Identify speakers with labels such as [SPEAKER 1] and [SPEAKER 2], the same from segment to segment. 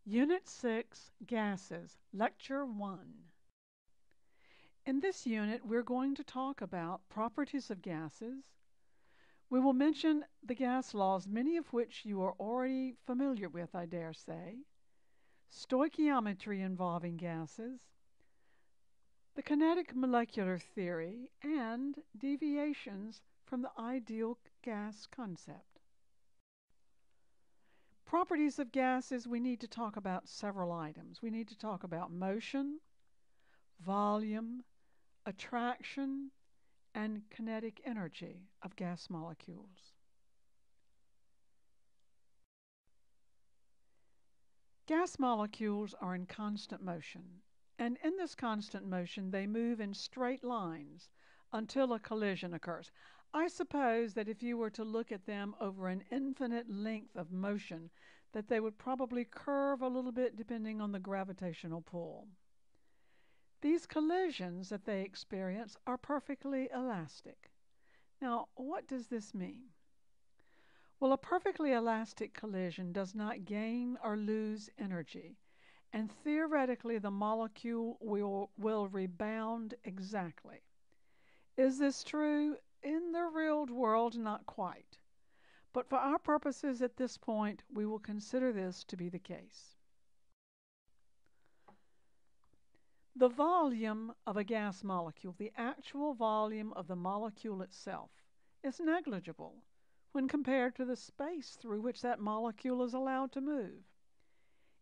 [SPEAKER 1] Unit 6, Gases, Lecture 1. In this unit, we're going to talk about properties of gases. We will mention the gas laws, many of which you are already familiar with, I dare say, stoichiometry involving gases, the kinetic molecular theory, and deviations from the ideal gas concept. Properties of gases, we need to talk about several items. We need to talk about motion, volume, attraction, and kinetic energy of gas molecules. Gas molecules are in constant motion, and in this constant motion they move in straight lines until a collision occurs. I suppose that if you were to look at them over an infinite length of motion, that they would probably curve a little bit depending on the gravitational pull. These collisions that they experience are perfectly elastic. Now, what does this mean? Well, a perfectly elastic collision does not gain or lose energy, and theoretically the molecule will rebound exactly. Is this true? In the real world, not quite. But for our purposes at this point, we will consider this to be the case. The volume of a gas molecule, the actual volume of the molecule itself, is negligible when compared to the space through which that molecule is allowed to move.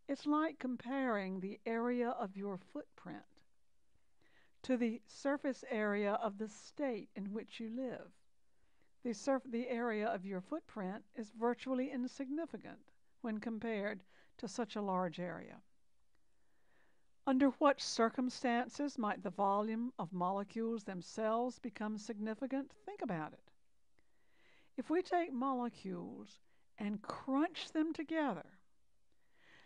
[SPEAKER 1] It's like comparing the area of your footprint to the surface area of the state in which you live. The area of your footprint is virtually insignificant when compared to such a large area. Under what circumstances might the volume of molecules themselves become significant? Think about it. If we take molecules and crunch them together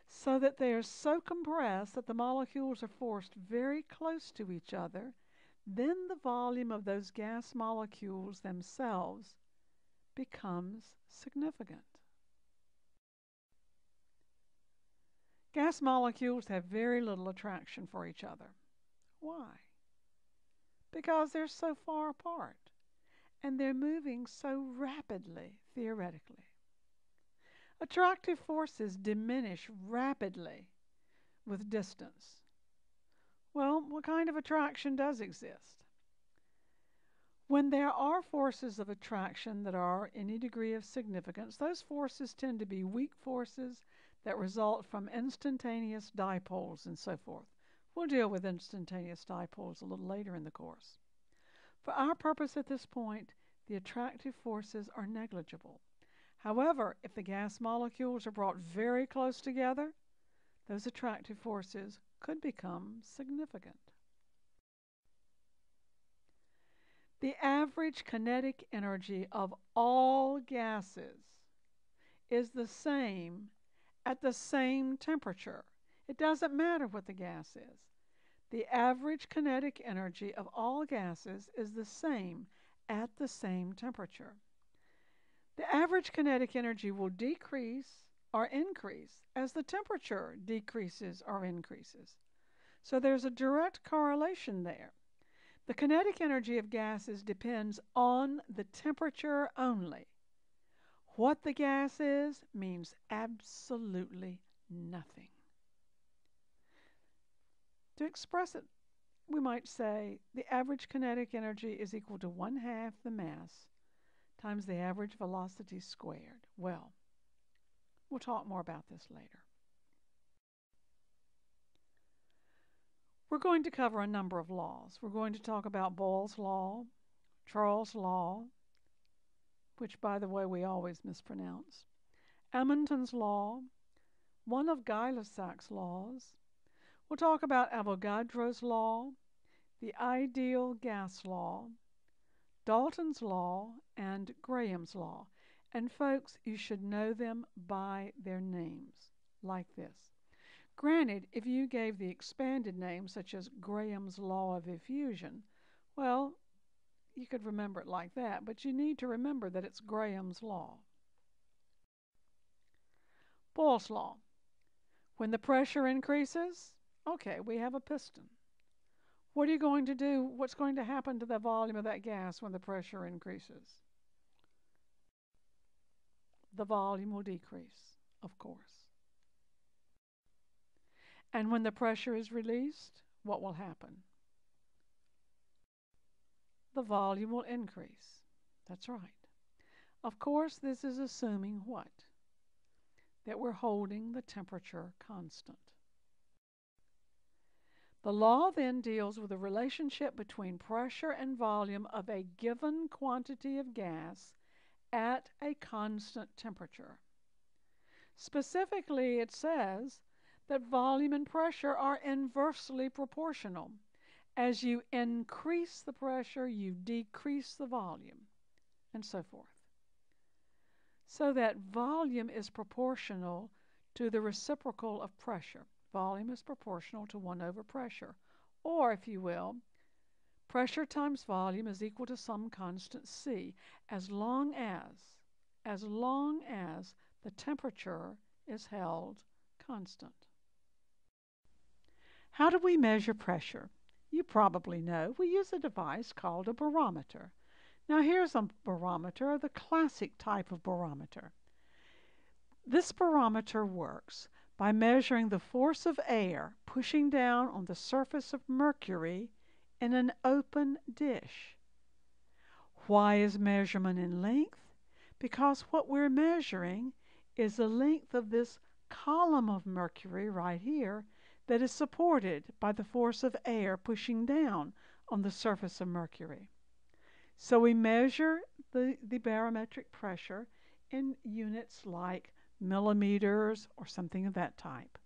[SPEAKER 1] so that they are so compressed that the molecules are forced very close to each other, then the volume of those gas molecules themselves becomes significant. Gas molecules have very little attraction for each other. Why? Because they're so far apart, and they're moving so rapidly, theoretically. Attractive forces diminish rapidly with distance. Well, what kind of attraction does exist? When there are forces of attraction that are any degree of significance, those forces tend to be weak forces that result from instantaneous dipoles and so forth. We'll deal with instantaneous dipoles a little later in the course. For our purpose at this point, the attractive forces are negligible. However, if the gas molecules are brought very close together, those attractive forces could become significant. The average kinetic energy of all gases is the same at the same temperature. It doesn't matter what the gas is. The average kinetic energy of all gases is the same at the same temperature. The average kinetic energy will decrease or increase as the temperature decreases or increases. So there's a direct correlation there. The kinetic energy of gases depends on the temperature only. What the gas is means absolutely nothing. To express it, we might say the average kinetic energy is equal to 1/2 the mass times the average velocity squared. Well, we'll talk more about this later. We're going to cover a number of laws. We're going to talk about Boyle's law, Charles' law, which, by the way, we always mispronounce, Amundsen's law, one of Gay-Lussac's laws. We'll talk about Avogadro's law, the ideal gas law, Dalton's law, and Graham's law. And folks, you should know them by their names, like this. Granted, if you gave the expanded name, such as Graham's law of diffusion, well, you could remember it like that, but you need to remember that it's Graham's law. Boyle's law. When the pressure increases, okay, we have a piston. What are you going to do? What's going to happen to the volume of that gas when the pressure increases? The volume will decrease, of course. And when the pressure is released, what will happen? The volume will increase. That's right. Of course, this is assuming what? That we're holding the temperature constant. The law then deals with the relationship between pressure and volume of a given quantity of gas at a constant temperature. Specifically, it says that volume and pressure are inversely proportional. As you increase the pressure, you decrease the volume, and so forth. So that volume is proportional to the reciprocal of pressure. Volume is proportional to 1 over pressure. Or, if you will, pressure times volume is equal to some constant C, as long as the temperature is held constant. How do we measure pressure? You probably know we use a device called a barometer. Now here's a barometer, the classic type of barometer. This barometer works by measuring the force of air pushing down on the surface of mercury in an open dish. Why is measurement in length? Because what we're measuring is the length of this column of mercury right here that is supported by the force of air pushing down on the surface of mercury. So we measure the barometric pressure in units like millimeters or something of that type.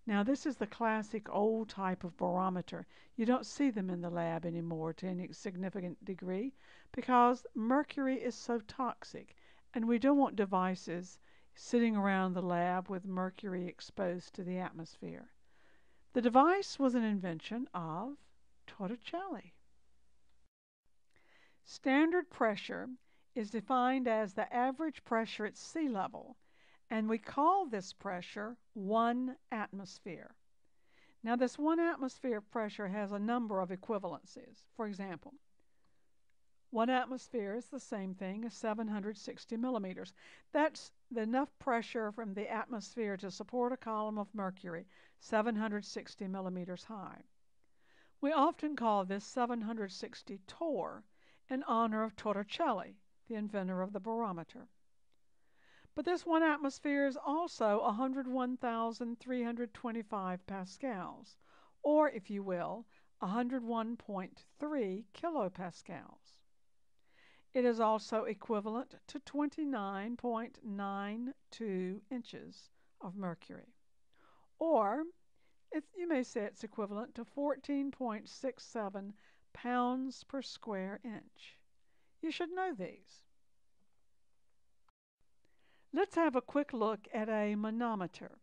[SPEAKER 1] Now this is the classic old type of barometer. You don't see them in the lab anymore to any significant degree because mercury is so toxic and we don't want devices sitting around the lab with mercury exposed to the atmosphere. The device was an invention of Torricelli. Standard pressure is defined as the average pressure at sea level, and we call this pressure 1 atmosphere. Now this 1 atmosphere of pressure has a number of equivalencies. For example, 1 atmosphere is the same thing as 760 millimeters. That's enough pressure from the atmosphere to support a column of mercury 760 millimeters high. We often call this 760 torr in honor of Torricelli, the inventor of the barometer. But this 1 atmosphere is also 101,325 pascals, or, if you will, 101.3 kilopascals. It is also equivalent to 29.92 inches of mercury. Or, if you may say it's equivalent to 14.67 pounds per square inch. You should know these. Let's have a quick look at a manometer.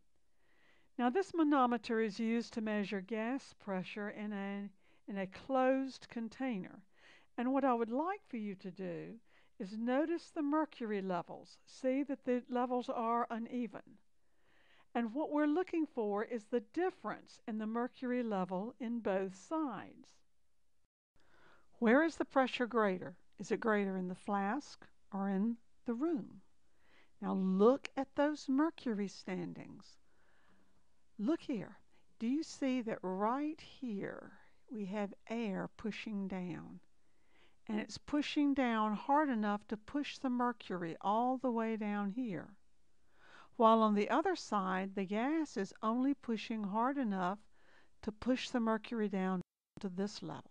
[SPEAKER 1] Now this manometer is used to measure gas pressure in a closed container. And what I would like for you to do is notice the mercury levels. See that the levels are uneven. And what we're looking for is the difference in the mercury level in both sides. Where is the pressure greater? Is it greater in the flask or in the room? Now look at those mercury standings. Look here. Do you see that right here we have air pushing down? And it's pushing down hard enough to push the mercury all the way down here. While on the other side, the gas is only pushing hard enough to push the mercury down to this level.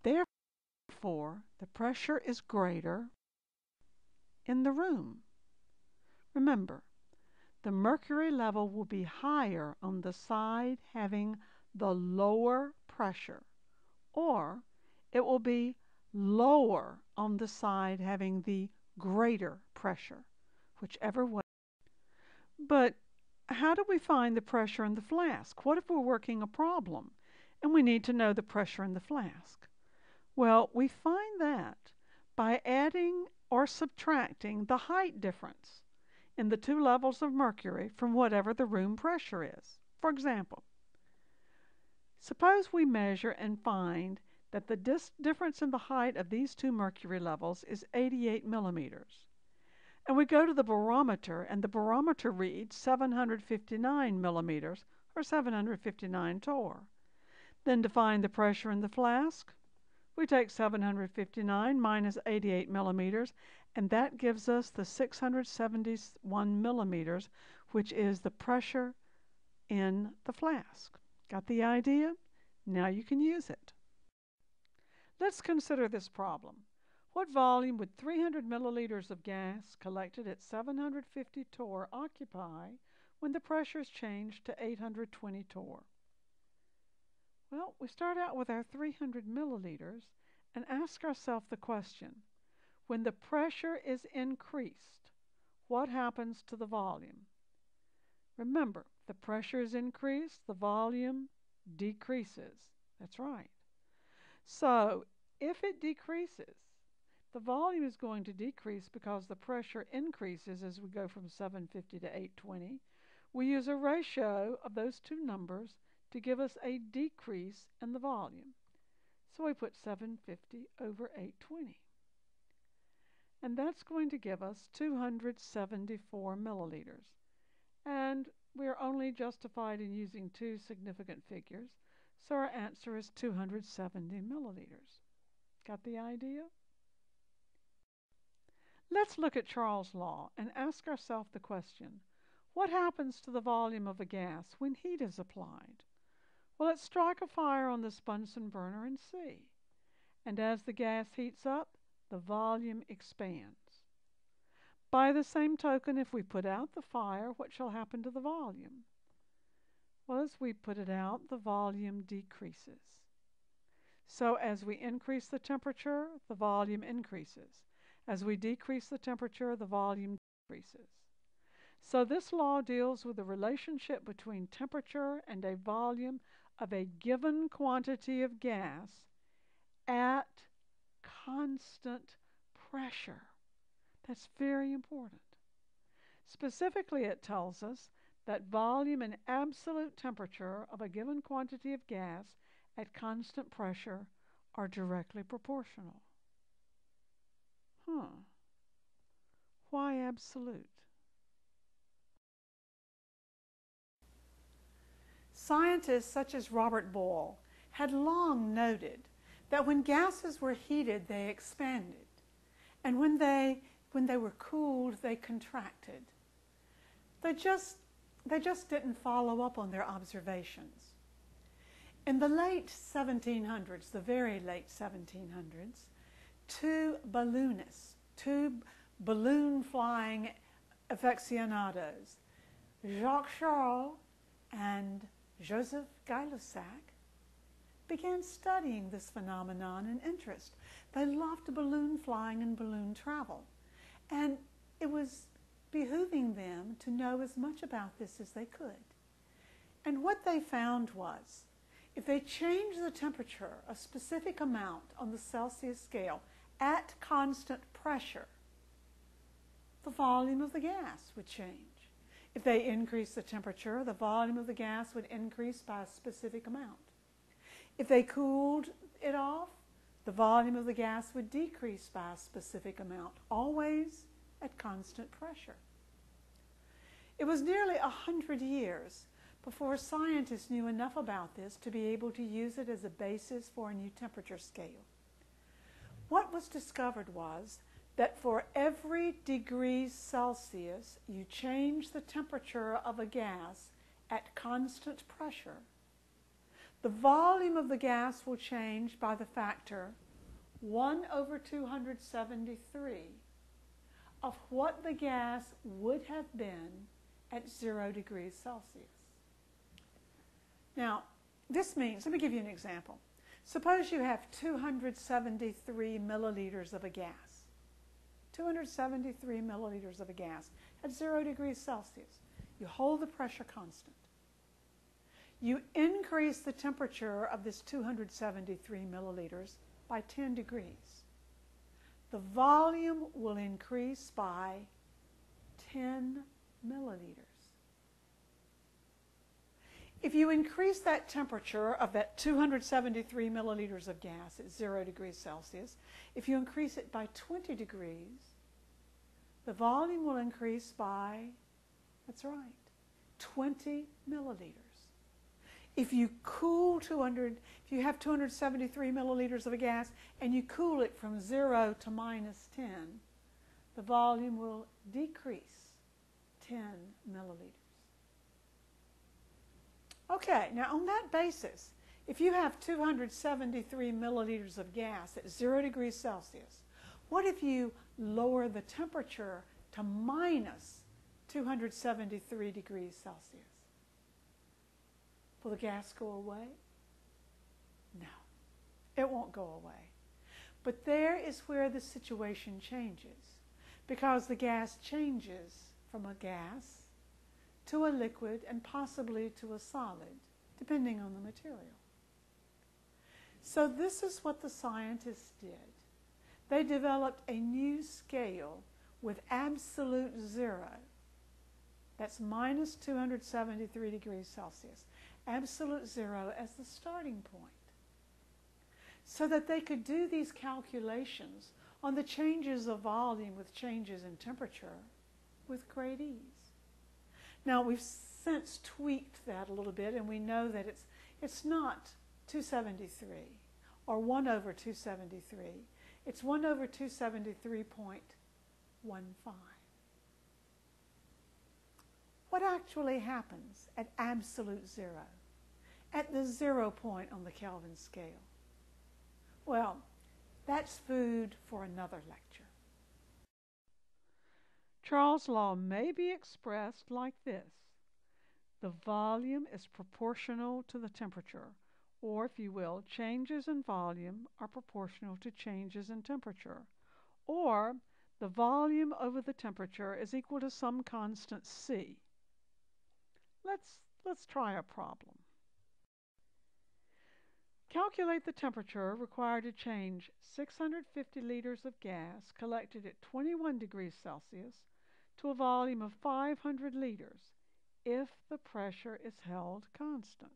[SPEAKER 1] Therefore, the pressure is greater in the room. Remember, the mercury level will be higher on the side having the lower pressure, or it will be lower on the side having the greater pressure, whichever way. But how do we find the pressure in the flask? What if we're working a problem and we need to know the pressure in the flask? Well, we find that by adding or subtracting the height difference. in the two levels of mercury from whatever the room pressure is. For example, suppose we measure and find that the difference in the height of these two mercury levels is 88 millimeters. And we go to the barometer, and the barometer reads 759 millimeters, or 759 torr. Then to find the pressure in the flask, we take 759 minus 88 millimeters, and that gives us the 671 millimeters, which is the pressure in the flask. Got the idea? Now you can use it. Let's consider this problem. What volume would 300 milliliters of gas collected at 750 torr occupy when the pressure is changed to 820 torr? Well, we start out with our 300 milliliters and ask ourselves the question, when the pressure is increased, what happens to the volume? Remember, the pressure is increased, the volume decreases. That's right. So, if it decreases, the volume is going to decrease because the pressure increases as we go from 750 to 820. We use a ratio of those two numbers to give us a decrease in the volume. So we put 750 over 820. And that's going to give us 274 milliliters. And we are only justified in using two significant figures, so our answer is 270 milliliters. Got the idea? Let's look at Charles' law and ask ourselves the question, what happens to the volume of a gas when heat is applied? Well, let's strike a fire on this Bunsen burner and see. And as the gas heats up, the volume expands. By the same token, if we put out the fire, what shall happen to the volume? Well, as we put it out, the volume decreases. So as we increase the temperature, the volume increases. As we decrease the temperature, the volume decreases. So this law deals with the relationship between temperature and a volume of a given quantity of gas at constant pressure. That's very important. Specifically, it tells us that volume and absolute temperature of a given quantity of gas at constant pressure are directly proportional. Why absolute? Scientists such as Robert Boyle had long noted that when gases were heated, they expanded, and when they were cooled, they contracted. They just didn't follow up on their observations. In the late 1700s, the very late 1700s, two balloonists, two balloon-flying aficionados, Jacques Charles and Joseph Gay-Lussac, began studying this phenomenon in interest. They loved balloon flying and balloon travel, and it was behooving them to know as much about this as they could. And what they found was, if they changed the temperature a specific amount on the Celsius scale at constant pressure, the volume of the gas would change. If they increased the temperature, the volume of the gas would increase by a specific amount. If they cooled it off, the volume of the gas would decrease by a specific amount, always at constant pressure. It was nearly 100 years before scientists knew enough about this to be able to use it as a basis for a new temperature scale. What was discovered was that for every degree Celsius you change the temperature of a gas at constant pressure, the volume of the gas will change by the factor 1 over 273 of what the gas would have been at 0 degrees Celsius. Now, this means, let me give you an example. Suppose you have 273 milliliters of a gas. 273 milliliters of a gas at 0 degrees Celsius. You hold the pressure constant. You increase the temperature of this 273 milliliters by 10 degrees. The volume will increase by 10 milliliters. If you increase that temperature of that 273 milliliters of gas at 0 degrees Celsius, if you increase it by 20 degrees, the volume will increase by, that's right, 20 milliliters. If you if you have 273 milliliters of a gas and you cool it from 0 to minus 10, the volume will decrease 10 milliliters. Okay, now on that basis, if you have 273 milliliters of gas at 0 degrees Celsius, what if you lower the temperature to minus 273 degrees Celsius? Will the gas go away? No, it won't go away. But there is where the situation changes, because the gas changes from a gas to a liquid and possibly to a solid, depending on the material. So this is what the scientists did. They developed a new scale with absolute zero. That's minus 273 degrees Celsius. Absolute zero as the starting point. So that they could do these calculations on the changes of volume with changes in temperature with great ease. Now, we've since tweaked that a little bit, and we know that it's not 273 or 1 over 273. It's 1 over 273.15. What actually happens at absolute zero, at the 0 point on the Kelvin scale? Well, that's food for another lecture.
[SPEAKER 2] Charles' law may be expressed like this. The volume is proportional to the temperature, or if you will, changes in volume are proportional to changes in temperature, or the volume over the temperature is equal to some constant C. Let's try a problem. Calculate the temperature required to change 650 liters of gas collected at 21 degrees Celsius to a volume of 500 liters if the pressure is held constant.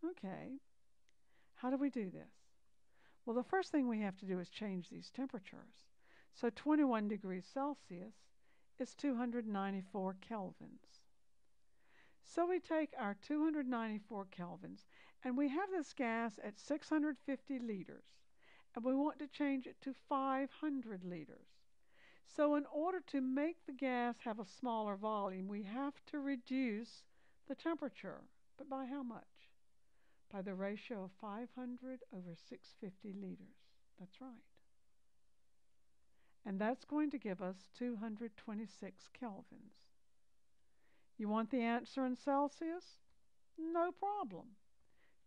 [SPEAKER 2] Okay, how do we do this? Well, the first thing we have to do is change these temperatures. So 21 degrees Celsius is 294 kelvins. So we take our 294 kelvins, and we have this gas at 650 liters, and we want to change it to 500 liters. So in order to make the gas have a smaller volume, we have to reduce the temperature. But by how much? By the ratio of 500 over 650 liters. That's right. And that's going to give us 226 kelvins. You want the answer in Celsius? No problem.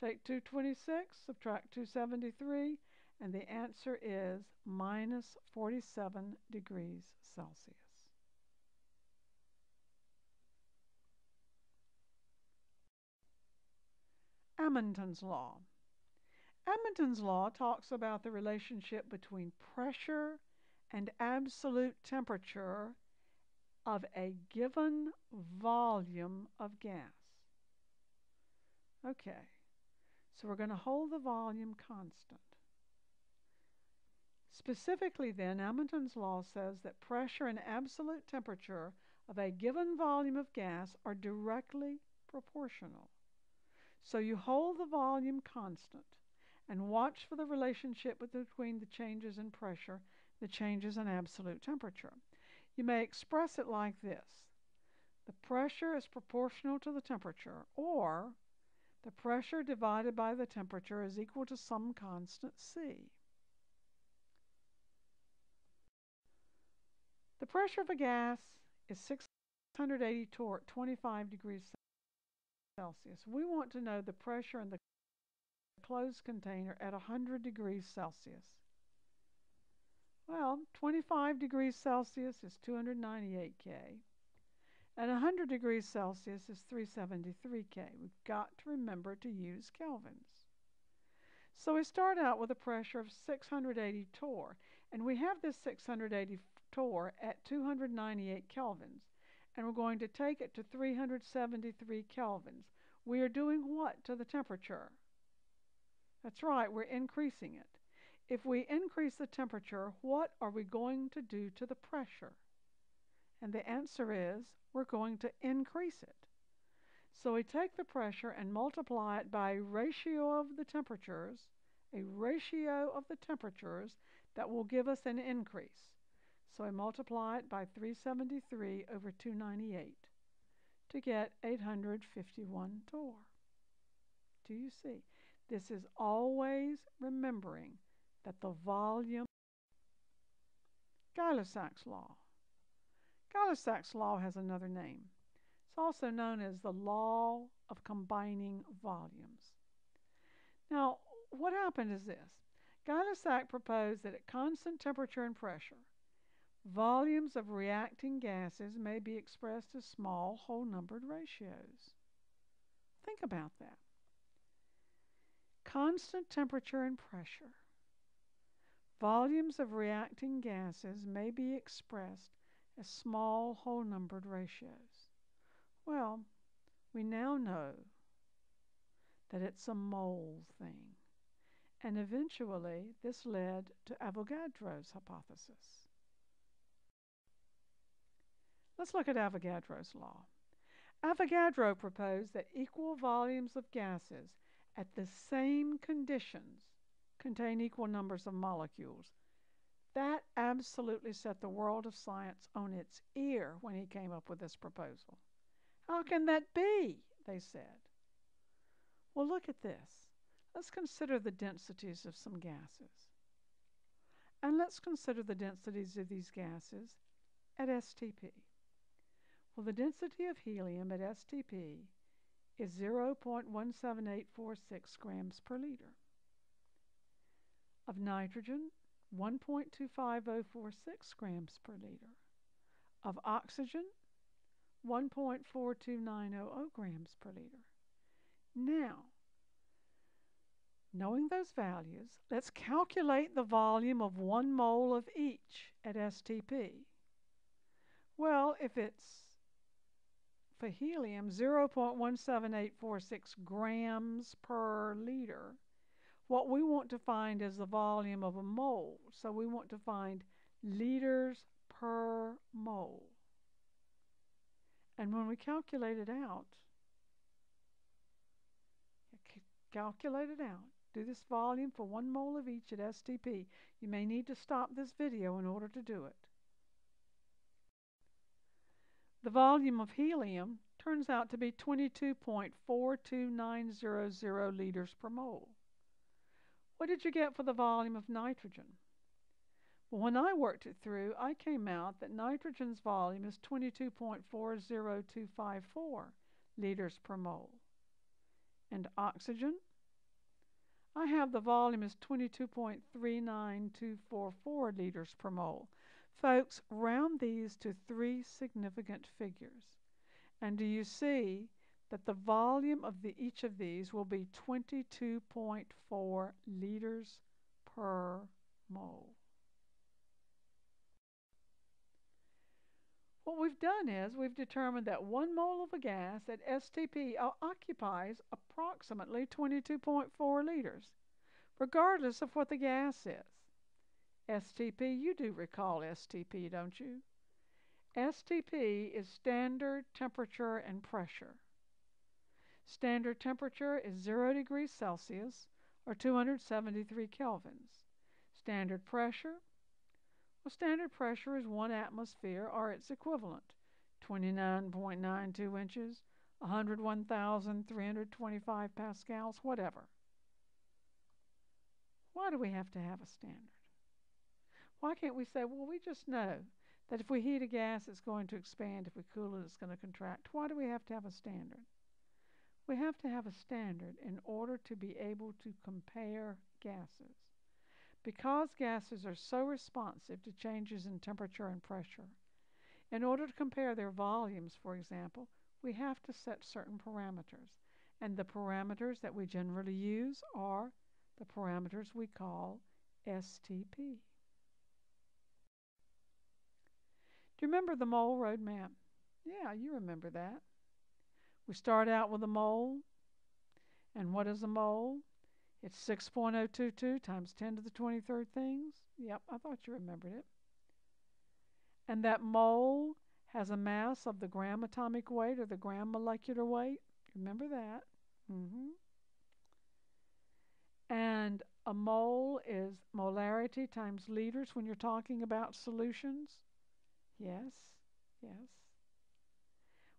[SPEAKER 2] Take 226, subtract 273, and the answer is minus 47 degrees Celsius. Amundsen's law. Amundsen's law talks about the relationship between pressure and absolute temperature of a given volume of gas. Okay, so we're going to hold the volume constant. Specifically then, Amundsen's law says that pressure and absolute temperature of a given volume of gas are directly proportional. So you hold the volume constant and watch for the relationship between the changes in pressure, the changes in absolute temperature. You may express it like this. The pressure is proportional to the temperature, or the pressure divided by the temperature is equal to some constant C. The pressure of a gas is 680 torr at 25 degrees Celsius. We want to know the pressure in the closed container at 100 degrees Celsius. Well, 25 degrees Celsius is 298 K, and 100 degrees Celsius is 373 K. We've got to remember to use kelvins. So we start out with a pressure of 680 torr, and we have this 680
[SPEAKER 1] torr at 298 kelvins, and we're going to take it to 373 kelvins. We are doing what to the temperature? That's right, we're increasing it. If we increase the temperature, what are we going to do to the pressure? And the answer is, we're going to increase it. So we take the pressure and multiply it by a ratio of the temperatures, that will give us an increase. So I multiply it by 373 over 298 to get 851 torr. Do you see? This is always remembering that the volume. Gay-Lussac's law. Gay-Lussac's law has another name. It's also known as the law of combining volumes. Now, what happened is this. Gay-Lussac proposed that at constant temperature and pressure, volumes of reacting gases may be expressed as small whole-numbered ratios. Think about that. Constant temperature and pressure. Volumes of reacting gases may be expressed as small whole-numbered ratios. Well, we now know that it's a mole thing. And eventually, this led to Avogadro's hypothesis. Let's look at Avogadro's law. Avogadro proposed that equal volumes of gases at the same conditions contain equal numbers of molecules. That absolutely set the world of science on its ear when he came up with this proposal. How can that be? They said. Well, look at this. Let's consider the densities of some gases. And let's consider the densities of these gases at STP. Well, the density of helium at STP is 0.17846 grams per liter. Of nitrogen, 1.25046 grams per liter. Of oxygen, 1.42900 grams per liter. Now, knowing those values, let's calculate the volume of 1 mole of each at STP. Well, if it's, for helium, 0.17846 grams per liter, what we want to find is the volume of a mole. So we want to find liters per mole. And when we calculate it out, do this volume for 1 mole of each at STP. You may need to stop this video in order to do it. The volume of helium turns out to be 22.42900 liters per mole. What did you get for the volume of nitrogen? Well, when I worked it through, I came out that nitrogen's volume is 22.40254 liters per mole. And oxygen, I have the volume as 22.39244 liters per mole. Folks, round these to 3 significant figures. And do you see that the volume of each of these will be 22.4 liters per mole? What we've done is we've determined that 1 mole of a gas at STP occupies approximately 22.4 liters, regardless of what the gas is. STP, you do recall STP, don't you? STP is standard temperature and pressure. Standard temperature is 0 degrees Celsius, or 273 kelvins. Standard pressure? Well, standard pressure is 1 atmosphere, or its equivalent, 29.92 inches, 101,325 pascals, whatever. Why do we have to have a standard? Why can't we say, well, we just know that if we heat a gas, it's going to expand. If we cool it, it's going to contract. Why do we have to have a standard? We have to have a standard in order to be able to compare gases. Because gases are so responsive to changes in temperature and pressure, in order to compare their volumes, for example, we have to set certain parameters. And the parameters that we generally use are the parameters we call STP.
[SPEAKER 2] you remember the mole roadmap? Yeah, you remember that. We start out with a mole, and what is a mole? It's 6.022 times 10 to the 23rd things. Yep, I thought you remembered it. And that mole has a mass of the gram atomic weight or the gram molecular weight. Remember that. And a mole is molarity times liters when you're talking about solutions. Yes, yes.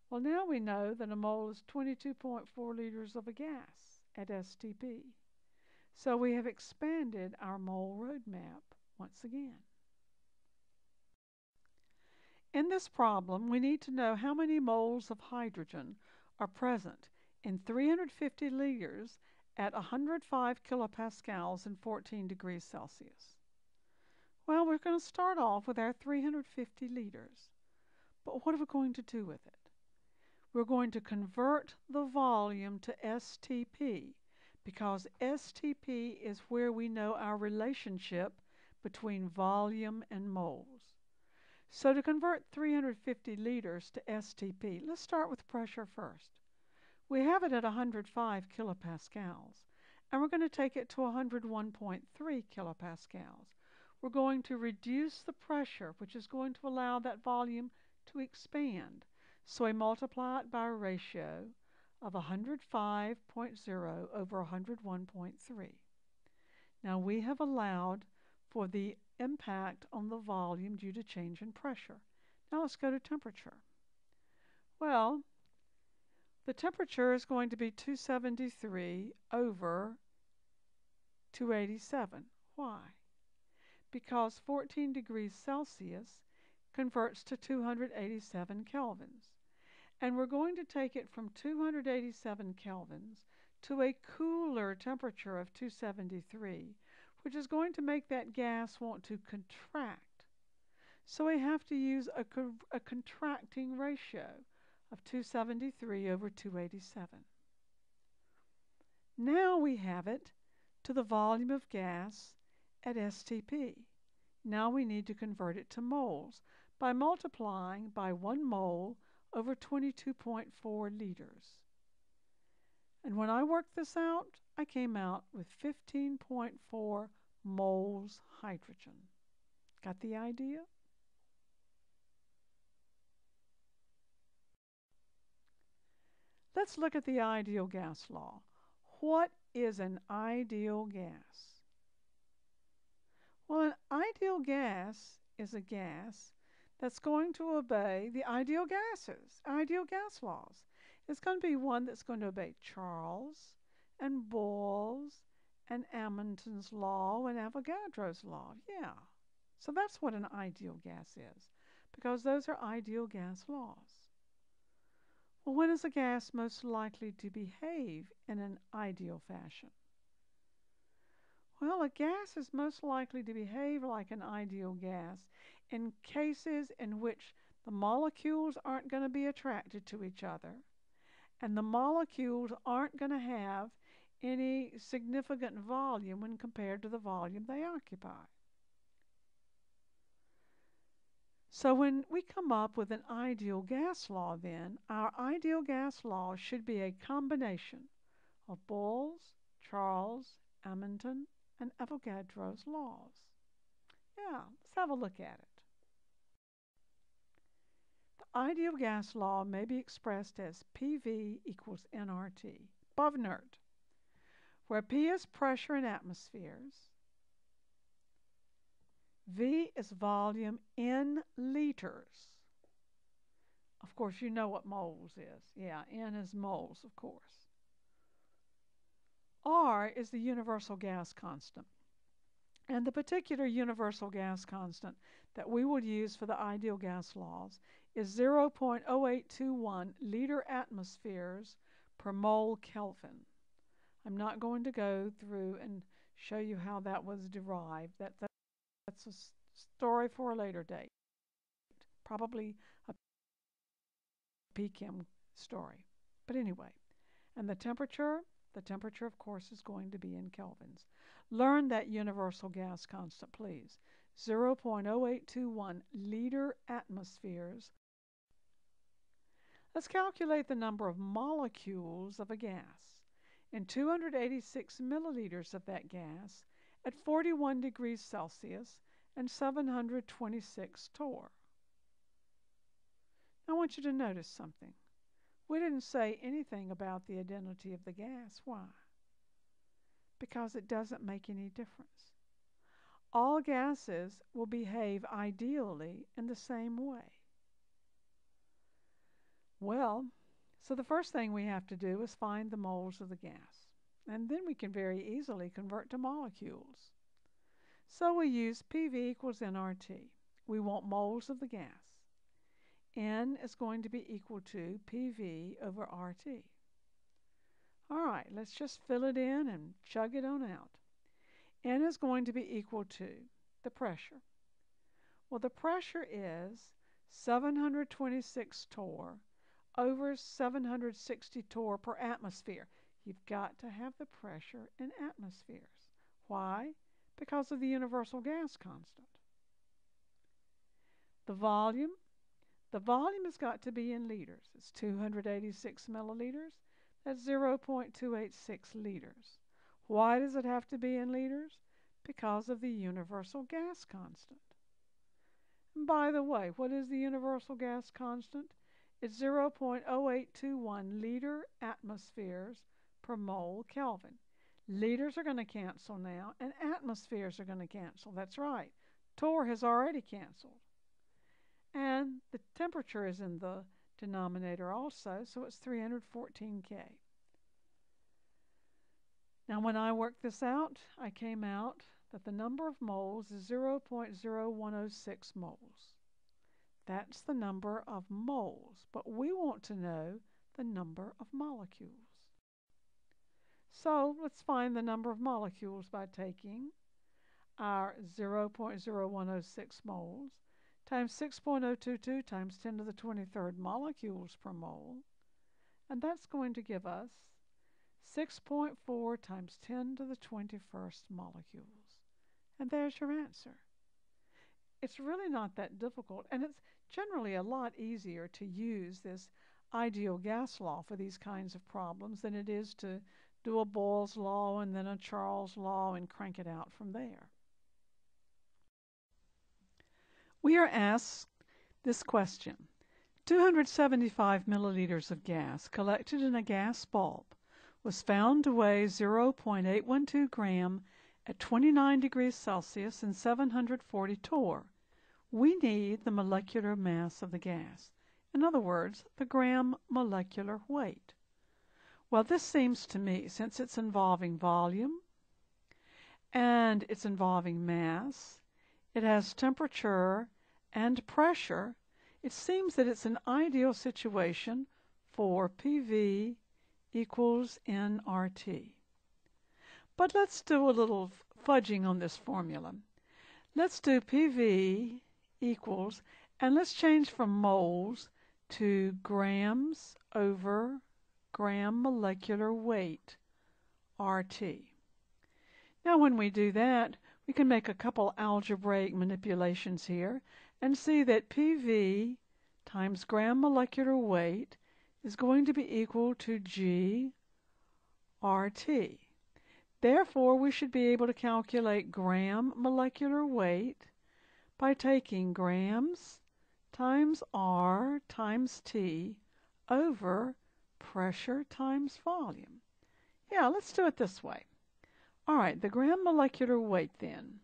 [SPEAKER 2] Well, now we know that a mole is 22.4 liters of a gas at STP. So we have expanded our mole roadmap once again. In this problem, we need to know how many moles of hydrogen are present in 350 liters at 105 kilopascals and 14 degrees Celsius. Well, we're going to start off with our 350 liters. But what are we going to do with it? We're going to convert the volume to STP, because STP is where we know our relationship between volume and moles. So to convert 350 liters to STP, let's start with pressure first. We have it at 105 kilopascals, and we're going to take it to 101.3 kilopascals. We're going to reduce the pressure, which is going to allow that volume to expand. So we multiply it by a ratio of 105.0 over 101.3. Now we have allowed for the impact on the volume due to change in pressure. Now let's go to temperature. Well, the temperature is going to be 273 over 287. Why? Because 14 degrees Celsius converts to 287 kelvins. And we're going to take it from 287 kelvins to a cooler temperature of 273, which is going to make that gas want to contract. So we have to use a contracting ratio of 273 over 287. Now we have it to the volume of gas at STP. Now we need to convert it to moles by multiplying by 1 mole over 22.4 liters. And when I worked this out, I came out with 15.4 moles hydrogen. Got the idea? Let's look at the ideal gas law. What is an ideal gas? Well, an ideal gas is a gas that's going to obey the ideal gas laws. It's going to be one that's going to obey Charles and Boyle's and Amundsen's law and Avogadro's law. Yeah. So that's what an ideal gas is, because those are ideal gas laws. Well, when is a gas most likely to behave in an ideal fashion? Well, a gas is most likely to behave like an ideal gas in cases in which the molecules aren't going to be attracted to each other, and the molecules aren't going to have any significant volume when compared to the volume they occupy. So when we come up with an ideal gas law, then, our ideal gas law should be a combination of Boyle's, Charles, Amundsen, and Avogadro's laws. Yeah, let's have a look at it. The ideal gas law may be expressed as PV equals nRT, BOVNRT, where P is pressure in atmospheres, V is volume in liters. Of course, you know what moles is. Yeah, N is moles, of course. R is the universal gas constant. And the particular universal gas constant that we would use for the ideal gas laws is 0.0821 liter atmospheres per mole Kelvin. I'm not going to go through and show you how that was derived. That's a story for a later date, probably a PChem story. But anyway, and the temperature, of course, is going to be in kelvins. Learn that universal gas constant, please.
[SPEAKER 1] 0.0821 liter atmospheres. Let's calculate the number of molecules of a gas in 286 milliliters of that gas at 41 degrees Celsius and 726 torr. I want you to notice something. We didn't say anything about the identity of the gas. Why? Because it doesn't make any difference. All gases will behave ideally in the same way. Well, so the first thing we have to do is find the moles of the gas. And then we can very easily convert to molecules. So we use PV equals nRT. We want moles of the gas. N is going to be equal to PV over RT. All right, let's just fill it in and chug it on out. N is going to be equal to the pressure. Well, the pressure is 726 torr over 760 torr per atmosphere. You've got to have the pressure in atmospheres. Why? Because of the universal gas constant. The volume has got to be in liters. It's 286 milliliters. That's 0.286 liters. Why does it have to be in liters? Because of the universal gas constant. And by the way, what is the universal gas constant? It's 0.0821 liter atmospheres per mole Kelvin. Liters are going to cancel now, and atmospheres are going to cancel. That's right. Torr has already canceled. And the temperature is in the denominator also, so it's 314 K. Now when I worked this out, I came out that the number of moles is 0.0106 moles. That's the number of moles, but we want to know the number of molecules. So let's find the number of molecules by taking our 0.0106 moles times 6.022 times 10 to the 23rd molecules per mole, and that's going to give us 6.4 times 10 to the 21st molecules. And there's your answer. It's really not that difficult, and it's generally a lot easier to use this ideal gas law for these kinds of problems than it is to do a Boyle's law and then a Charles law and crank it out from there. We are asked this question. 275 milliliters of gas collected in a gas bulb was found to weigh 0.812 gram at 29 degrees Celsius and 740 torr. We need the molecular mass of the gas. In other words, the gram molecular weight. Well, this seems to me, since it's involving volume and it's involving mass, it has temperature and pressure, it seems that it's an ideal situation for PV equals nRT. But let's do a little fudging on this formula. Let's do PV equals, and let's change from moles to grams over gram molecular weight, RT. Now when we do that, we can make a couple algebraic manipulations here and see that PV times gram molecular weight is going to be equal to G RT. Therefore, we should be able to calculate gram molecular weight by taking grams times R times T over pressure times volume. Yeah, let's do it this way. All right, the gram molecular weight then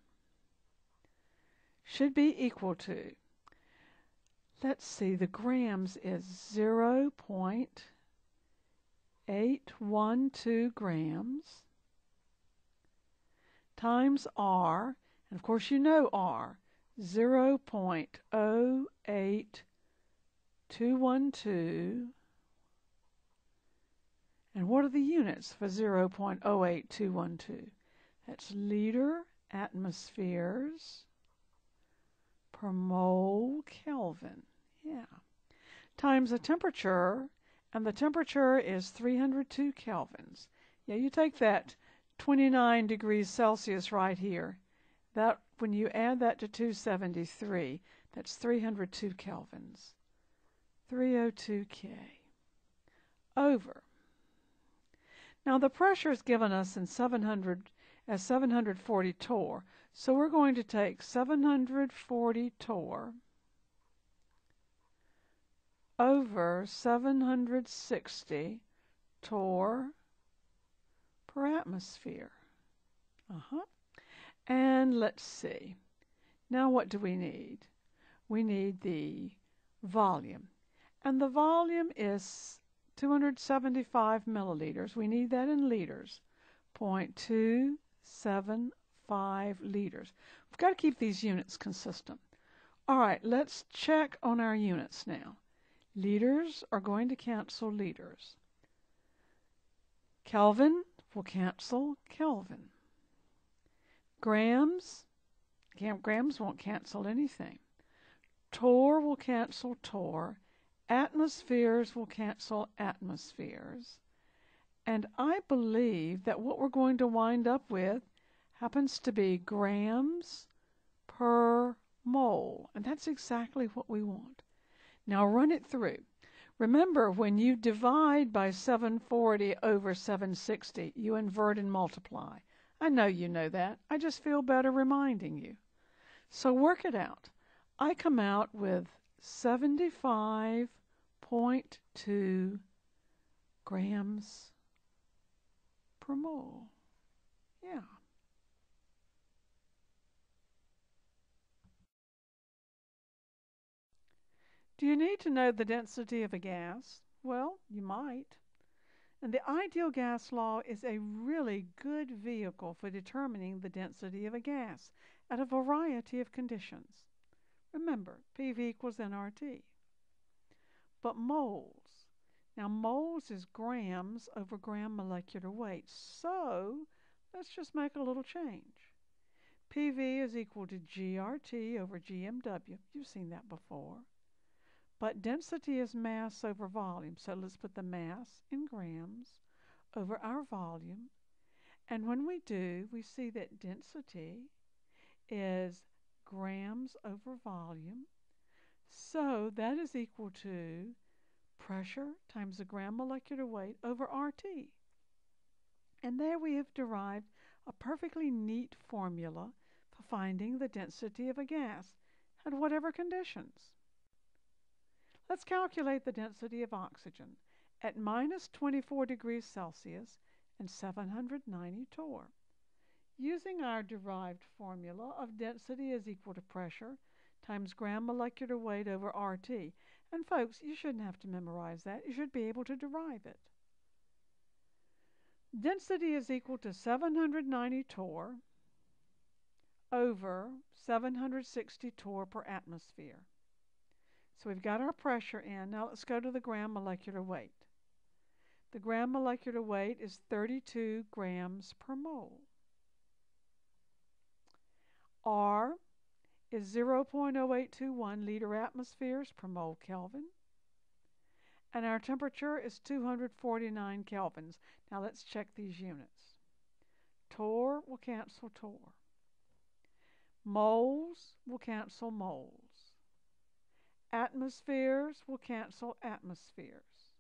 [SPEAKER 1] should be equal to, let's see, the grams is 0.812 grams times R, and of course you know R, 0.08212. And what are the units for 0.08212? That's liter atmospheres per mole Kelvin. Yeah. Times the temperature, and the temperature is 302 kelvins. Yeah, you take that 29 degrees Celsius right here. That
[SPEAKER 2] when you add that to 273, that's 302 kelvins. 302 K over. Now the pressure is given us in 740 torr, so we're going to take 740 torr over 760 torr per atmosphere. And let's see. Now what do we need? We need the volume. And the volume is 275 milliliters. We need that in liters. 0.275 liters. We've got to keep these units consistent. All right, let's check on our units now. Liters are going to cancel liters. Kelvin will cancel Kelvin. Grams won't cancel anything. Torr will cancel torr. Atmospheres will cancel atmospheres. And I believe that what we're going to wind up with happens to be grams per mole. And that's exactly what we want. Now run it through. Remember, when you divide by 740 over 760, you invert and multiply. I know you know that. I just feel better reminding you. So work it out. I come out with 75.2 grams per mole. Yeah. Do you need to know the density of a gas? Well, you might. And the ideal gas law is a really good vehicle for determining the density of a gas at a variety of conditions. Remember, PV equals nRT. But moles. Now, moles is grams over gram molecular weight. So, let's just make a little change. PV is equal to GRT over GMW. You've seen that before. But density is mass over volume. So let's put the mass in grams over our volume. And when we do, we see that density is grams over volume. So that is equal to pressure times the gram molecular weight over RT. And there we have derived a perfectly neat formula for finding the density of a gas at whatever conditions. Let's calculate the density of oxygen at minus 24 degrees Celsius and 790 torr. Using our derived formula of density is equal to pressure times gram molecular weight over RT. And folks, you shouldn't have to memorize that. You should be able to derive it. Density is equal to 790 torr over 760 torr per atmosphere. So we've got our pressure in. Now let's go to the gram molecular weight. The gram molecular weight is 32 grams per mole. R is 0.0821 liter atmospheres per mole Kelvin. And our temperature is 249 kelvins. Now let's check these units. Torr will cancel torr. Moles will cancel moles. Atmospheres will cancel atmospheres.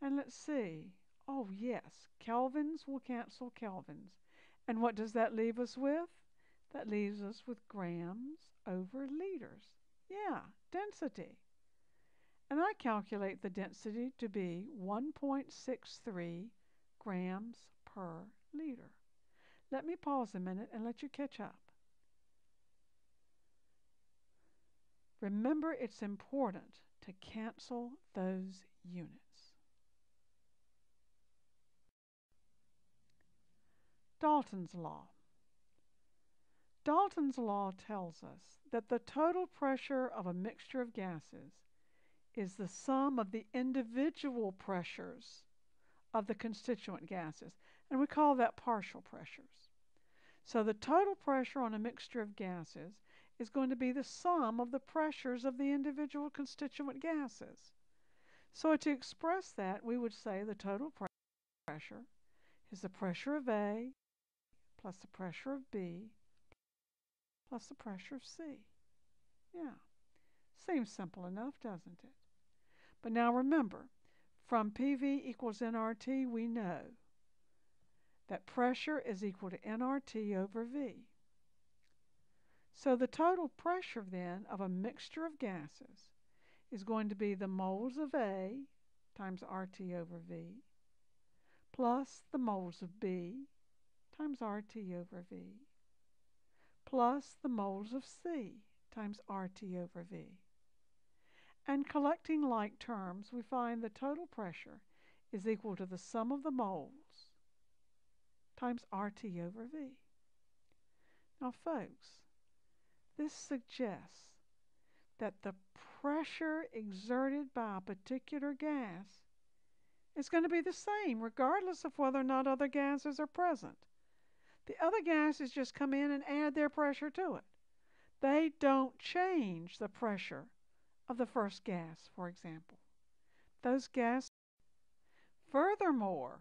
[SPEAKER 2] And let's see. Oh, yes, kelvins will cancel kelvins. And what does that leave us with? That leaves us with grams over liters. Yeah, density. And I calculate the density to be 1.63 grams per liter. Let me pause a minute and let you catch up. Remember, it's important to cancel those units. Dalton's law. Dalton's law tells us that the total pressure of a mixture of gases is the sum of the individual pressures of the constituent gases, and we call that partial pressures. So the total pressure on a mixture of gases is going to be the sum of the pressures of the individual constituent gases. So to express that, we would say the total pressure is the pressure of A plus the pressure of B
[SPEAKER 1] plus the pressure of C. Yeah, seems simple enough, doesn't it? But now remember, from PV equals nRT, we know that pressure is equal to nRT over V. So the total pressure then of a mixture of gases is going to be the moles of A times RT over V plus the moles of B times RT over V plus the moles of C times RT over V. And collecting like terms, we find the total pressure is equal to the sum of the moles times RT over V. Now, folks, this suggests that the pressure exerted by a particular gas is going to be the same regardless of whether or not other gases are present. The other gases just come in and add their pressure to it. They don't change the pressure of the first gas, for example. Those gases. Furthermore,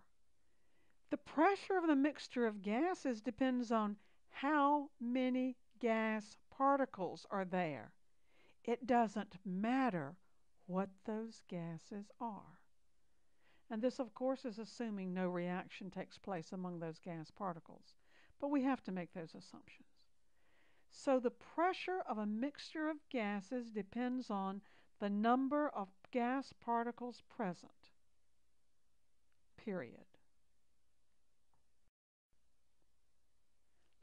[SPEAKER 1] the pressure of the mixture of gases depends on how many gas particles are there. It doesn't matter what those gases are. And this, of course, is assuming no reaction takes place among those gas particles. But we have to make those assumptions. So the pressure of a mixture of gases depends on the number of gas particles present. Period.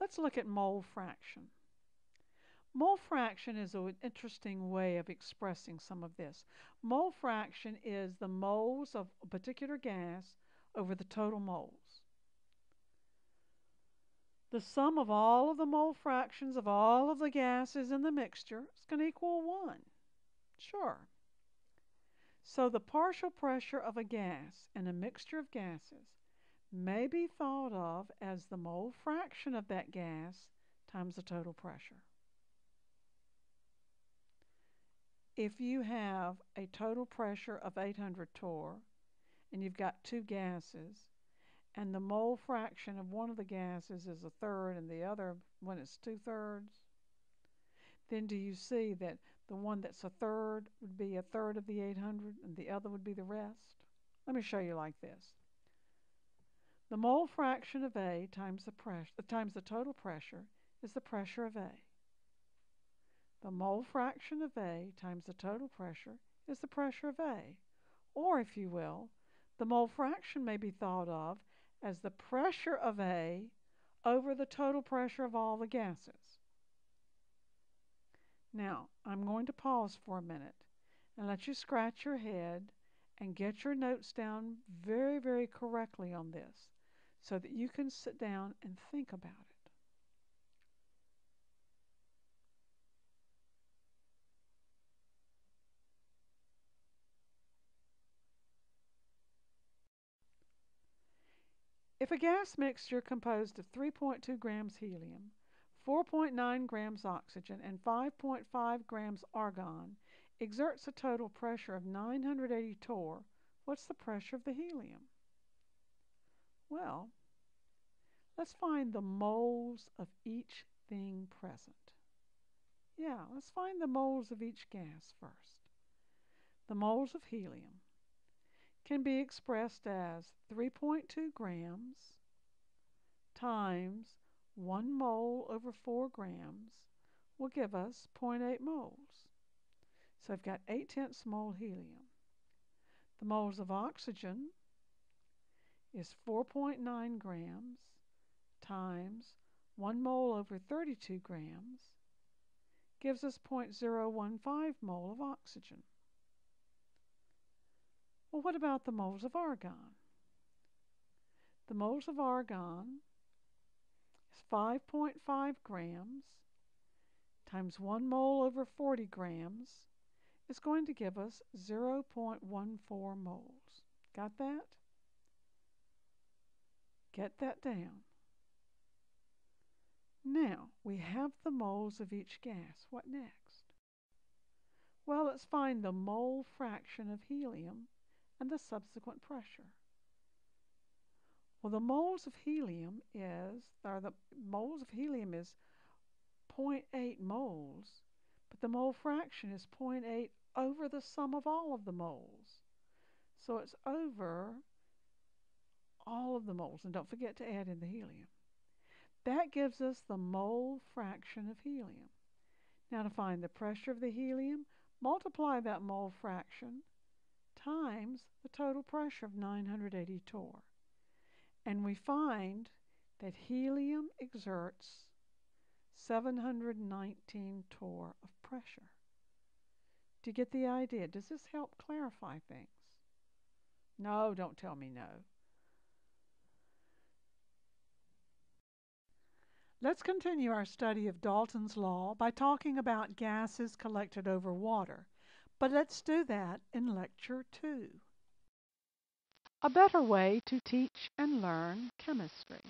[SPEAKER 1] Let's look at mole fraction. Mole fraction is an interesting way of expressing some of this. Mole fraction is the moles of a particular gas over the total moles. The sum of all of the mole fractions of all of the gases in the mixture is going to equal 1. Sure. So the partial pressure of a gas in a mixture of gases may be thought of as the mole fraction of that gas times the total pressure. If you have a total pressure of 800 torr and you've got two gases, and the mole fraction of one of the gases is 1/3 and the other one is 2/3, then do you see that the one that's 1/3 would be 1/3 of the 800 and the other would be the rest? Let me show you like this. The mole fraction of A times the total pressure is the pressure of A. The mole fraction of A times the total pressure is the pressure of A. Or, if you will, the mole fraction may be thought of as the pressure of A over the total pressure of all the gases. Now, I'm going to pause for a minute and let you scratch your head and get your notes down very, very correctly on this so that you can sit down and think about it. If a gas mixture composed of 3.2 grams helium, 4.9 grams oxygen, and 5.5 grams argon exerts a total pressure of 980 torr, what's the pressure of the helium? Well, let's find the moles of each thing present. Yeah, let's find the moles of each gas first. The moles of helium can be expressed as 3.2 grams times 1 mole over 4 grams will give us 0.8 moles. So I've got 8/10 mole helium. The moles of oxygen is 4.9 grams times 1 mole over 32 grams gives us 0.015 mole of oxygen. Well, what about the moles of argon? The moles of argon is 5.5 grams times 1 mole over 40 grams is going to give us 0.14 moles. Got that? Get that down. Now, we have the moles of each gas. What next? Well, let's find the mole fraction of helium and the subsequent pressure. Well, the moles of helium is 0.8 moles, but the mole fraction is 0.8 over the sum of all of the moles. So it's over all of the moles. And don't forget to add in the helium. That gives us the mole fraction of helium. Now to find the pressure of the helium, multiply that mole fraction times the total pressure of 980 torr. And we find that helium exerts 719 torr of pressure. Do you get the idea? Does this help clarify things? No, don't tell me no. Let's continue our study of Dalton's law by talking about gases collected over water, but let's do that in Lecture 2. A better way to teach and learn chemistry.